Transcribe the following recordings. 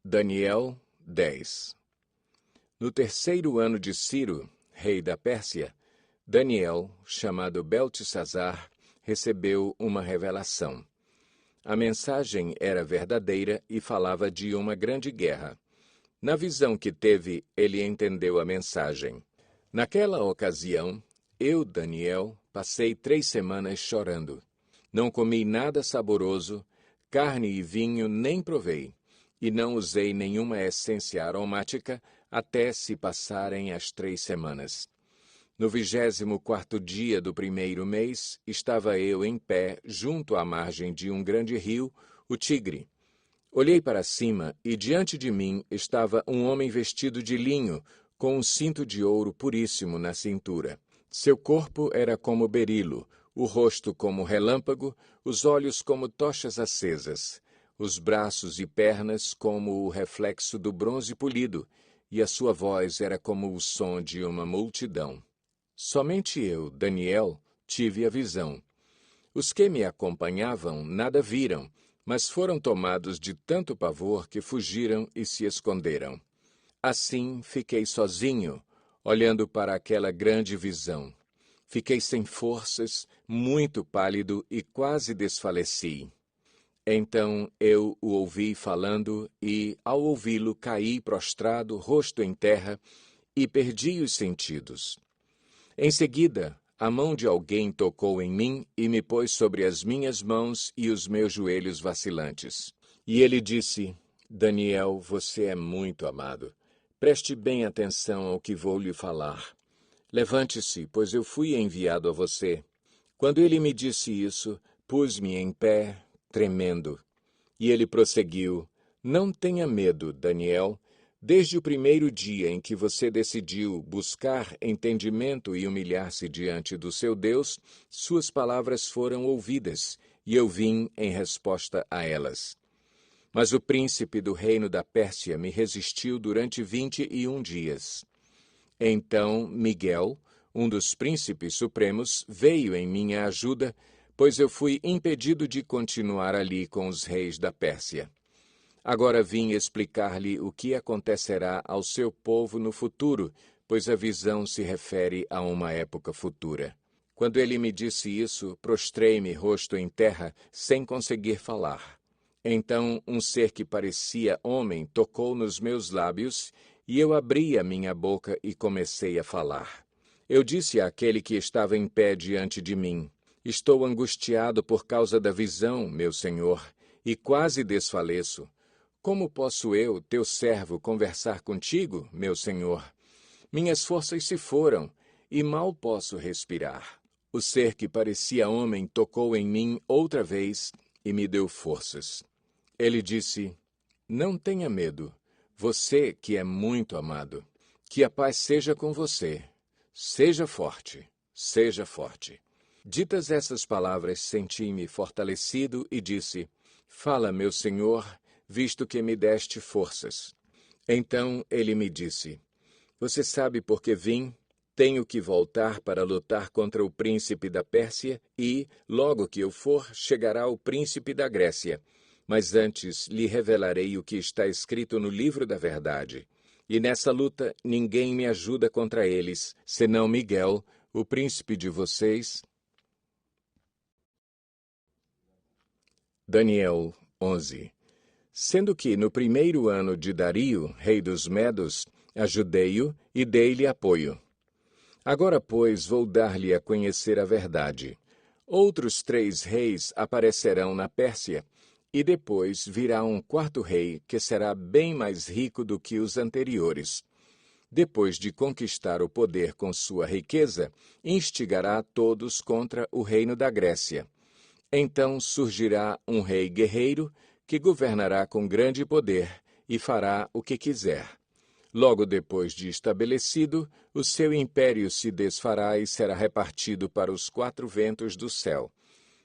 Daniel 10. No terceiro ano de Ciro, rei da Pérsia, Daniel, chamado Beltesazar, recebeu uma revelação. A mensagem era verdadeira e falava de uma grande guerra. Na visão que teve, ele entendeu a mensagem. Naquela ocasião, eu, Daniel, passei 3 semanas chorando. Não comi nada saboroso, carne e vinho nem provei, e não usei nenhuma essência aromática até se passarem as 3 semanas. No 24º dia do primeiro mês, estava eu em pé junto à margem de um grande rio, o Tigre. Olhei para cima e diante de mim estava um homem vestido de linho, com um cinto de ouro puríssimo na cintura. Seu corpo era como berilo, o rosto como relâmpago, os olhos como tochas acesas, os braços e pernas como o reflexo do bronze polido, e a sua voz era como o som de uma multidão. Somente eu, Daniel, tive a visão. Os que me acompanhavam nada viram, mas foram tomados de tanto pavor que fugiram e se esconderam. Assim fiquei sozinho, olhando para aquela grande visão. Fiquei sem forças, muito pálido e quase desfaleci. Então eu o ouvi falando e, ao ouvi-lo, caí prostrado, rosto em terra, e perdi os sentidos. Em seguida, a mão de alguém tocou em mim e me pôs sobre as minhas mãos e os meus joelhos vacilantes. E ele disse: Daniel, você é muito amado. Preste bem atenção ao que vou lhe falar. Levante-se, pois eu fui enviado a você. Quando ele me disse isso, pus-me em pé, tremendo. E ele prosseguiu: Não tenha medo, Daniel. Desde o primeiro dia em que você decidiu buscar entendimento e humilhar-se diante do seu Deus, suas palavras foram ouvidas, e eu vim em resposta a elas. Mas o príncipe do reino da Pérsia me resistiu durante 21 dias. Então Miguel, um dos príncipes supremos, veio em minha ajuda, pois eu fui impedido de continuar ali com os reis da Pérsia. Agora vim explicar-lhe o que acontecerá ao seu povo no futuro, pois a visão se refere a uma época futura. Quando ele me disse isso, prostrei-me rosto em terra, sem conseguir falar. Então um ser que parecia homem tocou nos meus lábios, e eu abri a minha boca e comecei a falar. Eu disse àquele que estava em pé diante de mim: Estou angustiado por causa da visão, meu senhor, e quase desfaleço. Como posso eu, teu servo, conversar contigo, meu senhor? Minhas forças se foram, e mal posso respirar. O ser que parecia homem tocou em mim outra vez e me deu forças. Ele disse: Não tenha medo, você que é muito amado. Que a paz seja com você. Seja forte, seja forte. Ditas essas palavras, senti-me fortalecido e disse: Fala, meu senhor, visto que me deste forças. Então ele me disse: Você sabe por que vim? Tenho que voltar para lutar contra o príncipe da Pérsia e, logo que eu for, chegará o príncipe da Grécia. Mas antes lhe revelarei o que está escrito no livro da verdade. E nessa luta ninguém me ajuda contra eles, senão Miguel, o príncipe de vocês. Daniel 11. Sendo que no primeiro ano de Dario, rei dos Medos, ajudei-o e dei-lhe apoio. Agora, pois, vou dar-lhe a conhecer a verdade. Outros 3 reis aparecerão na Pérsia, e depois virá um 4º rei que será bem mais rico do que os anteriores. Depois de conquistar o poder com sua riqueza, instigará todos contra o reino da Grécia. Então surgirá um rei guerreiro que governará com grande poder e fará o que quiser. Logo depois de estabelecido, o seu império se desfará e será repartido para os 4 ventos do céu.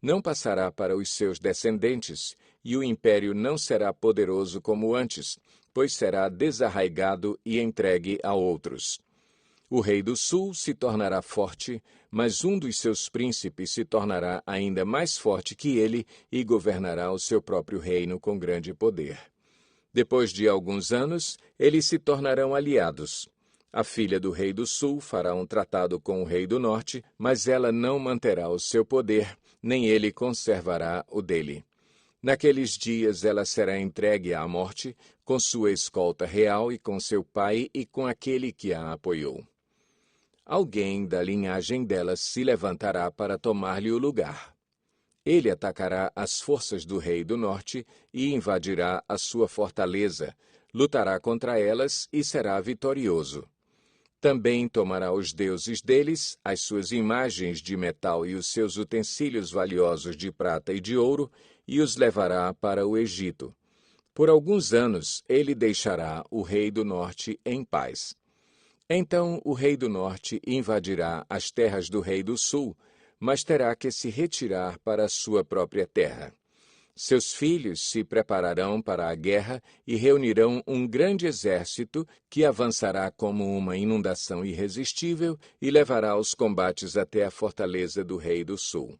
Não passará para os seus descendentes, e o império não será poderoso como antes, pois será desarraigado e entregue a outros. O rei do sul se tornará forte, mas um dos seus príncipes se tornará ainda mais forte que ele e governará o seu próprio reino com grande poder. Depois de alguns anos, eles se tornarão aliados. A filha do rei do sul fará um tratado com o rei do norte, mas ela não manterá o seu poder, nem ele conservará o dele. Naqueles dias ela será entregue à morte, com sua escolta real e com seu pai e com aquele que a apoiou. Alguém da linhagem dela se levantará para tomar-lhe o lugar. Ele atacará as forças do rei do norte e invadirá a sua fortaleza, lutará contra elas e será vitorioso. Também tomará os deuses deles, as suas imagens de metal e os seus utensílios valiosos de prata e de ouro, e os levará para o Egito. Por alguns anos ele deixará o rei do norte em paz. Então o rei do norte invadirá as terras do rei do sul, mas terá que se retirar para a sua própria terra. Seus filhos se prepararão para a guerra e reunirão um grande exército que avançará como uma inundação irresistível e levará os combates até a fortaleza do rei do sul.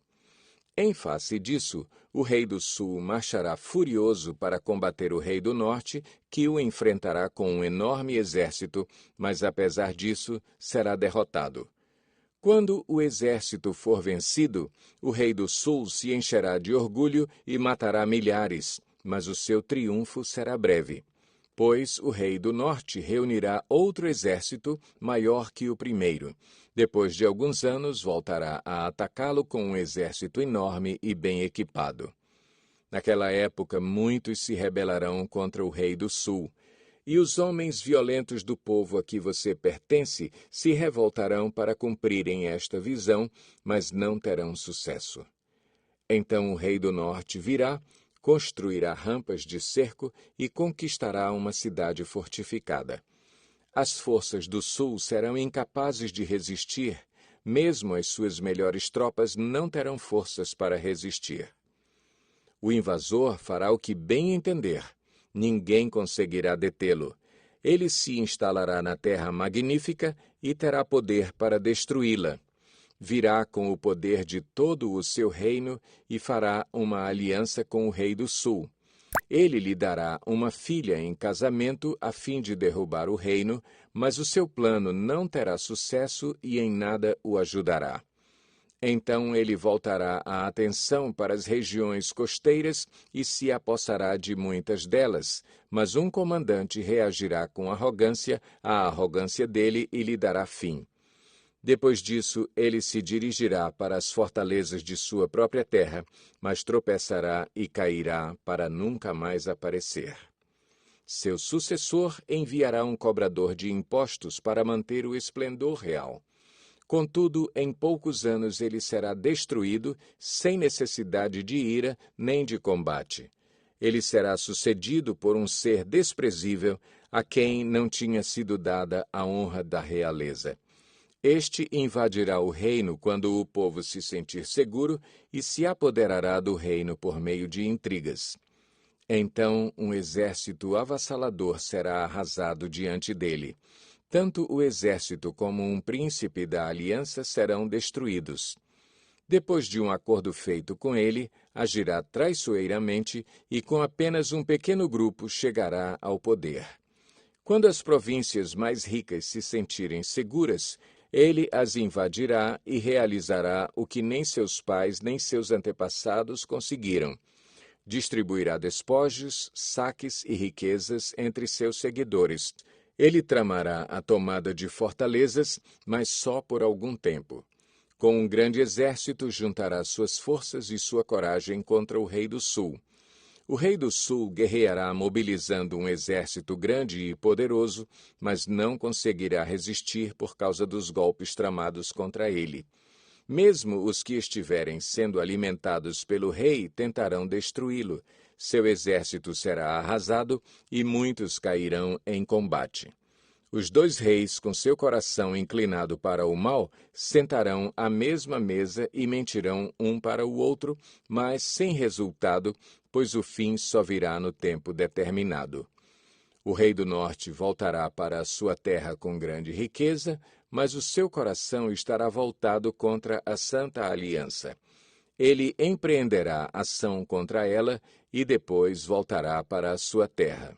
Em face disso, o rei do sul marchará furioso para combater o rei do norte, que o enfrentará com um enorme exército, mas apesar disso, será derrotado. Quando o exército for vencido, o rei do sul se encherá de orgulho e matará milhares, mas o seu triunfo será breve. Pois o rei do norte reunirá outro exército maior que o primeiro. Depois de alguns anos, voltará a atacá-lo com um exército enorme e bem equipado. Naquela época, muitos se rebelarão contra o rei do sul, e os homens violentos do povo a que você pertence se revoltarão para cumprirem esta visão, mas não terão sucesso. Então o rei do norte virá, construirá rampas de cerco e conquistará uma cidade fortificada. As forças do sul serão incapazes de resistir, mesmo as suas melhores tropas não terão forças para resistir. O invasor fará o que bem entender. Ninguém conseguirá detê-lo. Ele se instalará na terra magnífica e terá poder para destruí-la. Virá com o poder de todo o seu reino e fará uma aliança com o rei do sul. Ele lhe dará uma filha em casamento a fim de derrubar o reino, mas o seu plano não terá sucesso e em nada o ajudará. Então ele voltará a atenção para as regiões costeiras e se apossará de muitas delas, mas um comandante reagirá com arrogância à arrogância dele e lhe dará fim. Depois disso, ele se dirigirá para as fortalezas de sua própria terra, mas tropeçará e cairá para nunca mais aparecer. Seu sucessor enviará um cobrador de impostos para manter o esplendor real. Contudo, em poucos anos ele será destruído, sem necessidade de ira nem de combate. Ele será sucedido por um ser desprezível, a quem não tinha sido dada a honra da realeza. Este invadirá o reino quando o povo se sentir seguro e se apoderará do reino por meio de intrigas. Então um exército avassalador será arrasado diante dele. Tanto o exército como um príncipe da aliança serão destruídos. Depois de um acordo feito com ele, agirá traiçoeiramente e com apenas um pequeno grupo chegará ao poder. Quando as províncias mais ricas se sentirem seguras, ele as invadirá e realizará o que nem seus pais nem seus antepassados conseguiram. Distribuirá despojos, saques e riquezas entre seus seguidores. Ele tramará a tomada de fortalezas, mas só por algum tempo. Com um grande exército, juntará suas forças e sua coragem contra o rei do sul. O rei do sul guerreará mobilizando um exército grande e poderoso, mas não conseguirá resistir por causa dos golpes tramados contra ele. Mesmo os que estiverem sendo alimentados pelo rei tentarão destruí-lo. Seu exército será arrasado e muitos cairão em combate. Os dois reis, com seu coração inclinado para o mal, sentarão à mesma mesa e mentirão um para o outro, mas sem resultado, pois o fim só virá no tempo determinado. O rei do norte voltará para a sua terra com grande riqueza, mas o seu coração estará voltado contra a Santa Aliança. Ele empreenderá ação contra ela e depois voltará para a sua terra.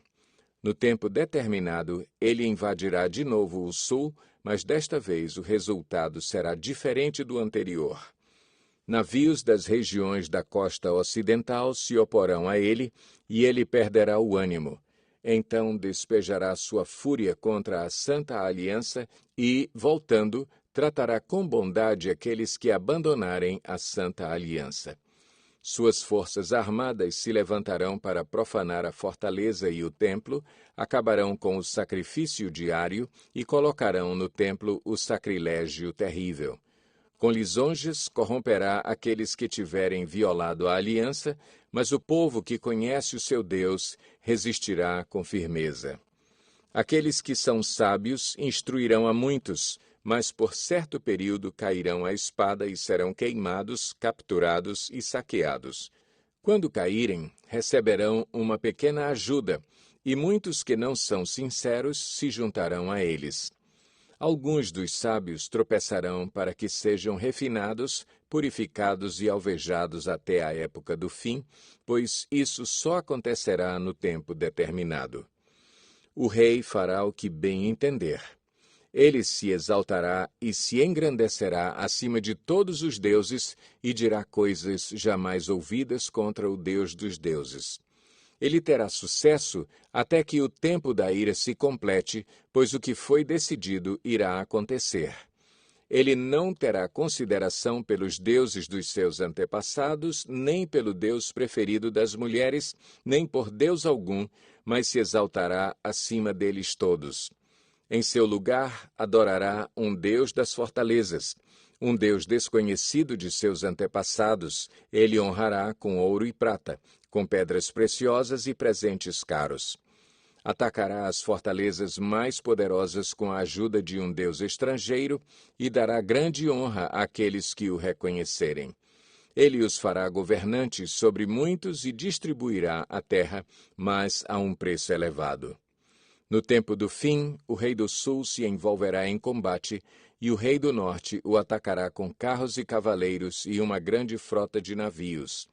No tempo determinado, ele invadirá de novo o sul, mas desta vez o resultado será diferente do anterior. Navios das regiões da costa ocidental se oporão a ele, e ele perderá o ânimo. Então despejará sua fúria contra a Santa Aliança e, voltando, tratará com bondade aqueles que abandonarem a Santa Aliança. Suas forças armadas se levantarão para profanar a fortaleza e o templo, acabarão com o sacrifício diário e colocarão no templo o sacrilégio terrível. Com lisonjas corromperá aqueles que tiverem violado a aliança, mas o povo que conhece o seu Deus resistirá com firmeza. Aqueles que são sábios instruirão a muitos, mas por certo período cairão à espada e serão queimados, capturados e saqueados. Quando caírem, receberão uma pequena ajuda, e muitos que não são sinceros se juntarão a eles. Alguns dos sábios tropeçarão para que sejam refinados, purificados e alvejados até a época do fim, pois isso só acontecerá no tempo determinado. O rei fará o que bem entender. Ele se exaltará e se engrandecerá acima de todos os deuses e dirá coisas jamais ouvidas contra o Deus dos deuses. Ele terá sucesso até que o tempo da ira se complete, pois o que foi decidido irá acontecer. Ele não terá consideração pelos deuses dos seus antepassados, nem pelo Deus preferido das mulheres, nem por Deus algum, mas se exaltará acima deles todos. Em seu lugar, adorará um Deus das fortalezas, um Deus desconhecido de seus antepassados. Ele honrará com ouro e prata, com pedras preciosas e presentes caros. Atacará as fortalezas mais poderosas com a ajuda de um Deus estrangeiro e dará grande honra àqueles que o reconhecerem. Ele os fará governantes sobre muitos e distribuirá a terra, mas a um preço elevado. No tempo do fim, o rei do sul se envolverá em combate, e o rei do norte o atacará com carros e cavaleiros e uma grande frota de navios.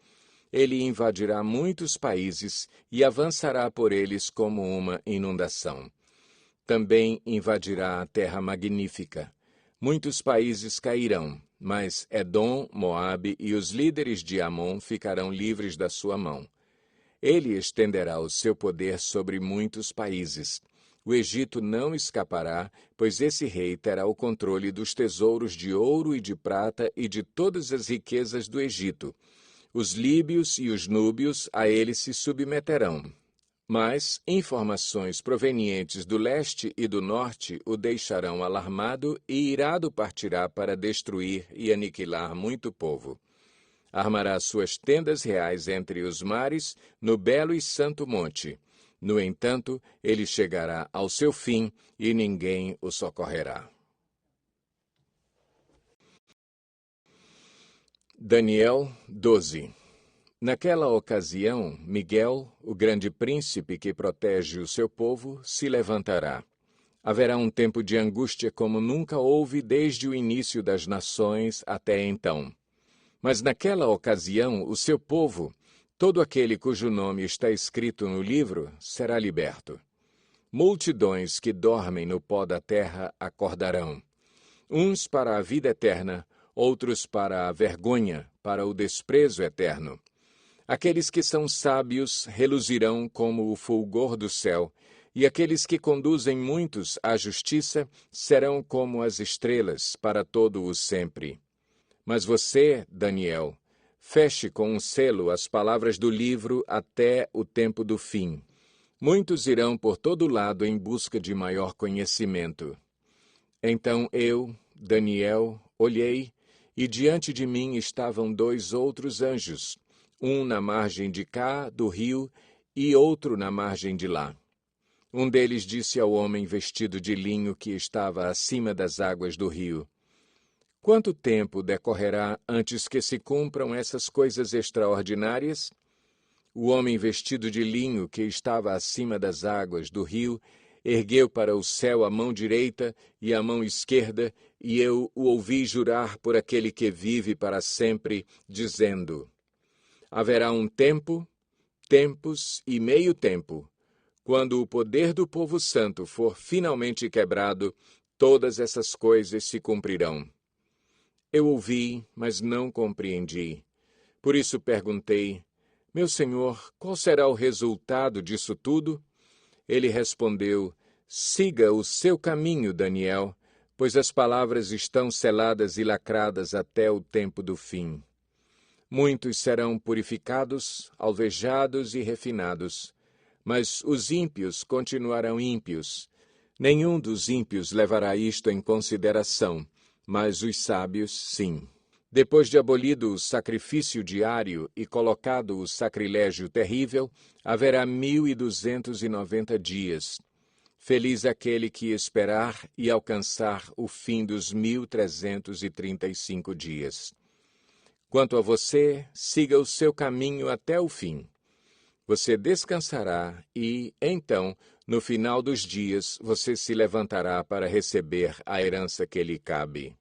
Ele invadirá muitos países e avançará por eles como uma inundação. Também invadirá a terra magnífica. Muitos países cairão, mas Edom, Moabe e os líderes de Amon ficarão livres da sua mão. Ele estenderá o seu poder sobre muitos países. O Egito não escapará, pois esse rei terá o controle dos tesouros de ouro e de prata e de todas as riquezas do Egito. Os líbios e os núbios a ele se submeterão. Mas informações provenientes do leste e do norte o deixarão alarmado e irado partirá para destruir e aniquilar muito povo. Armará suas tendas reais entre os mares, no belo e santo monte. No entanto, ele chegará ao seu fim e ninguém o socorrerá. Daniel 12. Naquela ocasião, Miguel, o grande príncipe que protege o seu povo, se levantará. Haverá um tempo de angústia como nunca houve desde o início das nações até então. Mas naquela ocasião, o seu povo, todo aquele cujo nome está escrito no livro, será liberto. Multidões que dormem no pó da terra acordarão. Uns para a vida eterna, outros para a vergonha, para o desprezo eterno. Aqueles que são sábios reluzirão como o fulgor do céu, e aqueles que conduzem muitos à justiça serão como as estrelas para todo o sempre. Mas você, Daniel, feche com um selo as palavras do livro até o tempo do fim. Muitos irão por todo lado em busca de maior conhecimento. Então eu, Daniel, olhei, e diante de mim estavam 2 outros anjos, um na margem de cá do rio e outro na margem de lá. Um deles disse ao homem vestido de linho que estava acima das águas do rio: Quanto tempo decorrerá antes que se cumpram essas coisas extraordinárias? O homem vestido de linho que estava acima das águas do rio ergueu para o céu a mão direita e a mão esquerda, e eu o ouvi jurar por aquele que vive para sempre, dizendo: Haverá um tempo, tempos e meio tempo, Quando o poder do povo santo for finalmente quebrado, todas essas coisas se cumprirão. Eu ouvi, mas não compreendi. Por isso perguntei: Meu senhor, qual será o resultado disso tudo? Ele respondeu: Siga o seu caminho, Daniel, pois as palavras estão seladas e lacradas até o tempo do fim. Muitos serão purificados, alvejados e refinados, mas os ímpios continuarão ímpios. Nenhum dos ímpios levará isto em consideração, mas os sábios, sim. Depois de abolido o sacrifício diário e colocado o sacrilégio terrível, haverá 1.290 dias. Feliz aquele que esperar e alcançar o fim dos 1.335 dias. Quanto a você, siga o seu caminho até o fim. Você descansará e, então, no final dos dias, você se levantará para receber a herança que lhe cabe.